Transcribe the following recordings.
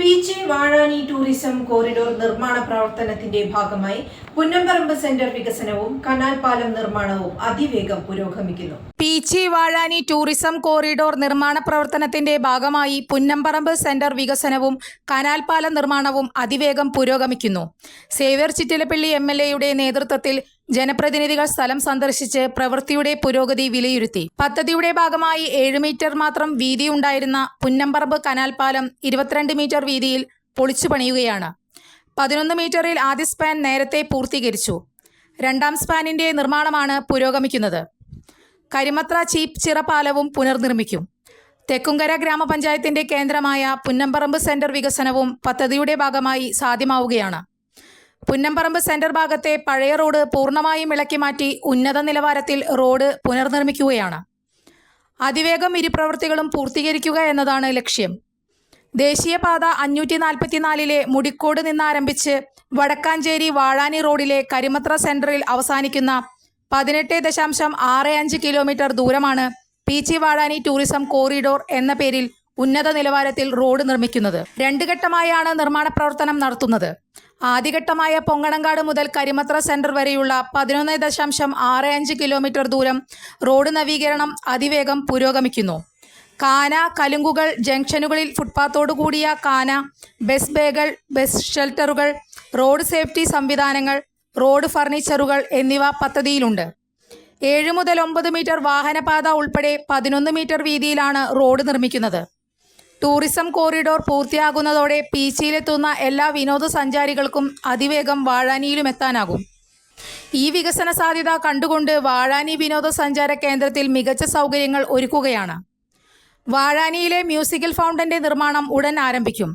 Peechi Vazhani tourism corridor നിർമ്മാണ പ്രവർത്തനത്തിന്റെ ഭാഗമായി പുന്നമ്പറമ്പ് സെന്റർ വികസനവും കനാൽ പാലം നിർമ്മാണവും അതിവേഗം പുരോഗമിക്കുന്നു. പീച്ചി വാഴാനി ടൂറിസം കോറിഡോർ നിർമ്മാണ പ്രവർത്തനത്തിന്റെ ഭാഗമായി പുന്നമ്പറമ്പ് സെന്റർ വികസനവും കനാൽ പാലം നിർമ്മാണവും അതിവേഗം പുരോഗമിക്കുന്നു. സേവ്യർ ചിറ്റിലപ്പള്ളി MLA നേതൃത്വത്തിൽ ജനപ്രതിനിധികൾ സ്ഥലം സന്ദർശിച്ച് പ്രവൃത്തിയുടെ പുരോഗതി വിലയിരുത്തി. പദ്ധതിയുടെ ഭാഗമായി 7 മീറ്റർ മാത്രം വീതിയുണ്ടായിരുന്ന പുന്നമ്പറമ്പ് കനാൽ പാലം 22 മീറ്റർ വീതിയിൽ പൊളിച്ചു പണിയുകയാണ്. 11 മീറ്ററിൽ ആദ്യ സ്പാൻ നേരത്തെ പൂർത്തീകരിച്ചു. രണ്ടാം സ്പാനിന്റെ നിർമ്മാണമാണ് പുരോഗമിക്കുന്നത്. കരിമത്ര ചീപ്പ് ചിറ പാലവും പുനർനിർമ്മിക്കും. തെക്കുംകര ഗ്രാമപഞ്ചായത്തിന്റെ കേന്ദ്രമായ പുന്നമ്പറമ്പ് സെന്റർ വികസനവും പദ്ധതിയുടെ ഭാഗമായി സാധ്യമാവുകയാണ്. പുന്നമ്പറമ്പ് സെന്റർ ഭാഗത്തെ പഴയ റോഡ് പൂർണ്ണമായും ഇളക്കി മാറ്റി ഉന്നത നിലവാരത്തിൽ റോഡ് പുനർനിർമ്മിക്കുകയാണ്. അതിവേഗം ഇരു പ്രവൃത്തികളും പൂർത്തീകരിക്കുക എന്നതാണ് ലക്ഷ്യം. ദേശീയപാത 544 മുടിക്കോട് നിന്നാരംഭിച്ച് വടക്കാഞ്ചേരി വാഴാനി റോഡിലെ കരിമത്ര സെന്ററിൽ അവസാനിക്കുന്ന 18.65 കിലോമീറ്റർ ദൂരമാണ് പീച്ചി വാഴാനി ടൂറിസം കോറിഡോർ എന്ന പേരിൽ ഉന്നത നിലവാരത്തിൽ റോഡ് നിർമ്മിക്കുന്നത്. 2 ഘട്ടമായാണ് നിർമ്മാണ പ്രവർത്തനം നടത്തുന്നത്. ആദ്യഘട്ടമായ പൊങ്ങണങ്കാട് മുതൽ കരിമത്ര സെന്റർ വരെയുള്ള 11.65 കിലോമീറ്റർ ദൂരം റോഡ് നവീകരണം അതിവേഗം പുരോഗമിക്കുന്നു. കാന, കലുങ്കുകൾ ജംഗ്ഷനുകളിൽ ഫുട്പാത്തോടു കൂടിയ കാന, ബസ് ബേകൾ, ബസ് ഷെൽട്ടറുകൾ, റോഡ് സേഫ്റ്റി സംവിധാനങ്ങൾ, റോഡ് ഫർണിച്ചറുകൾ എന്നിവ പദ്ധതിയിലുണ്ട്. 7 മുതൽ 9 മീറ്റർ വാഹനപാത ഉൾപ്പെടെ 11 മീറ്റർ വീതിയിലാണ് റോഡ് നിർമ്മിക്കുന്നത്. ടൂറിസം കോറിഡോർ പൂർത്തിയാകുന്നതോടെ പീച്ചിയിലെത്തുന്ന എല്ലാ വിനോദസഞ്ചാരികൾക്കും അതിവേഗം വാഴാനിയിലും എത്താനാകും. ഈ വികസന സാധ്യത കണ്ടുകൊണ്ട് വാഴാനി വിനോദസഞ്ചാര കേന്ദ്രത്തിൽ മികച്ച സൗകര്യങ്ങൾ ഒരുക്കുകയാണ്. വാഴാനിയിലെ മ്യൂസിക്കൽ ഫൗണ്ടന്റെ നിർമ്മാണം ഉടൻ ആരംഭിക്കും.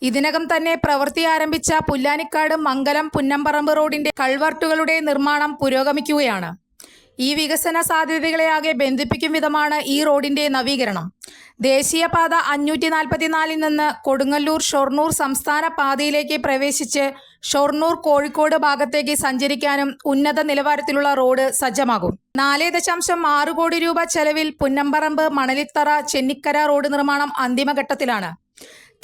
ഇതിനകം തന്നെ പ്രവൃത്തി ആരംഭിച്ച പുല്ലാനിക്കാട് മംഗലം പുന്നമ്പറമ്പ് റോഡിന്റെ കൾവർട്ടുകളുടെ നിർമ്മാണം പുരോഗമിക്കുകയാണ്. ഈ വികസന സാധ്യതകളെയാകെ ബന്ധിപ്പിക്കും വിധമാണ് ഈ റോഡിന്റെ നവീകരണം. ദേശീയപാത 544 നിന്ന് കൊടുങ്ങല്ലൂർ ഷൊർണൂർ സംസ്ഥാന പാതയിലേക്ക് പ്രവേശിച്ച് ഷൊർണൂർ കോഴിക്കോട് ഭാഗത്തേക്ക് സഞ്ചരിക്കാനും ഉന്നത നിലവാരത്തിലുള്ള റോഡ് സജ്ജമാകും. 4.6 കോടി രൂപ ചെലവിൽ പുന്നമ്പറമ്പ് മണലിത്തറ ചെന്നിക്കര റോഡ് നിർമ്മാണം അന്തിമഘട്ടത്തിലാണ്.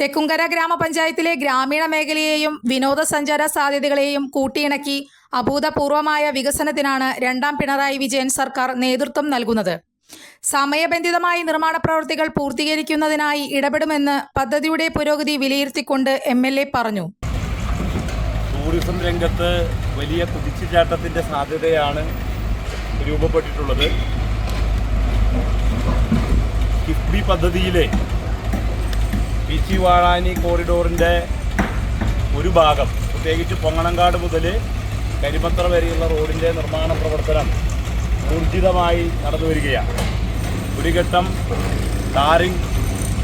തെക്കുംകര ഗ്രാമപഞ്ചായത്തിലെ ഗ്രാമീണ മേഖലയെയും വിനോദസഞ്ചാര സാധ്യതകളെയും കൂട്ടിയിണക്കി അഭൂതപൂർവമായ വികസനത്തിനാണ് 2ാം പിണറായി വിജയൻ സർക്കാർ നേതൃത്വം നൽകുന്നത്. സമയബന്ധിതമായി നിർമ്മാണ പ്രവൃത്തികൾ പൂർത്തീകരിക്കുന്നതിനായി ഇടപെടുമെന്ന് പദ്ധതിയുടെ പുരോഗതി വിലയിരുത്തിക്കൊണ്ട് MLA പറഞ്ഞു. ടൂറിസം രംഗത്ത് വലിയ കുതിച്ചുചാട്ടത്തിന്റെ സാധ്യതയാണ് രൂപപ്പെട്ടിട്ടുള്ളത്. കിഫ്ബി പദ്ധതിയിലെ പീച്ചി വാഴാനി കോറിഡോറിൻ്റെ ഒരു ഭാഗം, പ്രത്യേകിച്ച് പൊങ്ങണങ്കാട് മുതൽ കരിമത്ര വരെയുള്ള റോഡിൻ്റെ നിർമ്മാണ പ്രവർത്തനം ഊർജിതമായി നടന്നു വരികയാണ്. ഒരു ഘട്ടം ടാറിംഗ്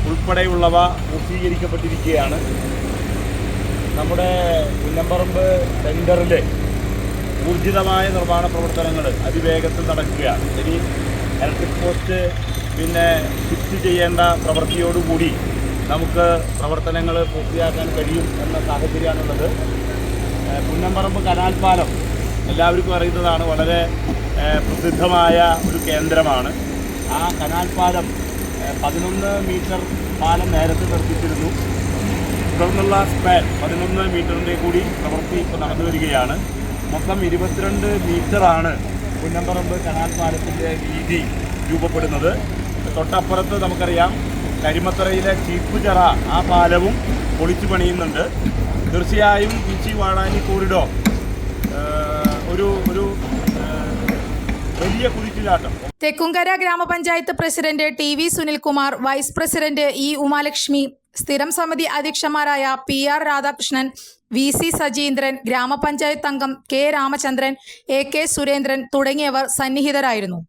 ഉൾപ്പെടെയുള്ളവ പൂർത്തീകരിക്കപ്പെട്ടിരിക്കുകയാണ്. നമ്മുടെ പുന്നമ്പറമ്പ് സെൻറ്ററിലെ ഊർജിതമായ നിർമ്മാണ പ്രവർത്തനങ്ങൾ അതിവേഗത്തിൽ നടക്കുകയാണ്. ഇനി ഇലക്ട്രിക് പോസ്റ്റ് ഫിക്സ് ചെയ്യേണ്ട പ്രവൃത്തിയോടുകൂടി നമുക്ക് പ്രവർത്തനങ്ങൾ പൂർത്തിയാക്കാൻ കഴിയും എന്ന സാഹചര്യമാണുള്ളത്. പുന്നമ്പറമ്പ് കനാൽ പാലം എല്ലാവർക്കും അറിയുന്നതാണ്. വളരെ പ്രസിദ്ധമായ ഒരു കേന്ദ്രമാണ്. ആ കനാൽ പാലം 11 മീറ്റർ പാലം നേരത്തെ നിർമ്മിച്ചിരുന്നു. തുടർന്നുള്ള സ്പാൻ 11 മീറ്ററിൻ്റെ കൂടി പ്രവൃത്തി ഇപ്പോൾ നടന്നു വരികയാണ്. മൊത്തം 22 മീറ്ററാണ് പുന്നമ്പറമ്പ് കനാൽ പാലത്തിൻ്റെ വീതി രൂപപ്പെടുന്നത്. തൊട്ടപ്പുറത്ത് നമുക്കറിയാം കരിമത്തറയിലെ ചീപ്പ് ചിറ, ആ പാലവും പൊളിച്ചു പണിയുന്നുണ്ട്. തീർച്ചയായും പീച്ചി വാഴാനി കോറിഡോർ ഒരു വലിയ കുതിച്ചുചാട്ടം. തെക്കുംകര ഗ്രാമപഞ്ചായത്ത് president TV Sunilkumar, vice president E Umalakshmi, സ്ഥിരം സമിതി അധ്യക്ഷന്മാരായ PR രാധാകൃഷ്ണൻ, VC സജീന്ദ്രൻ, ഗ്രാമപഞ്ചായത്ത് അംഗം K രാമചന്ദ്രൻ, AK സുരേന്ദ്രൻ തുടങ്ങിയവർ സന്നിഹിതരായിരുന്നു.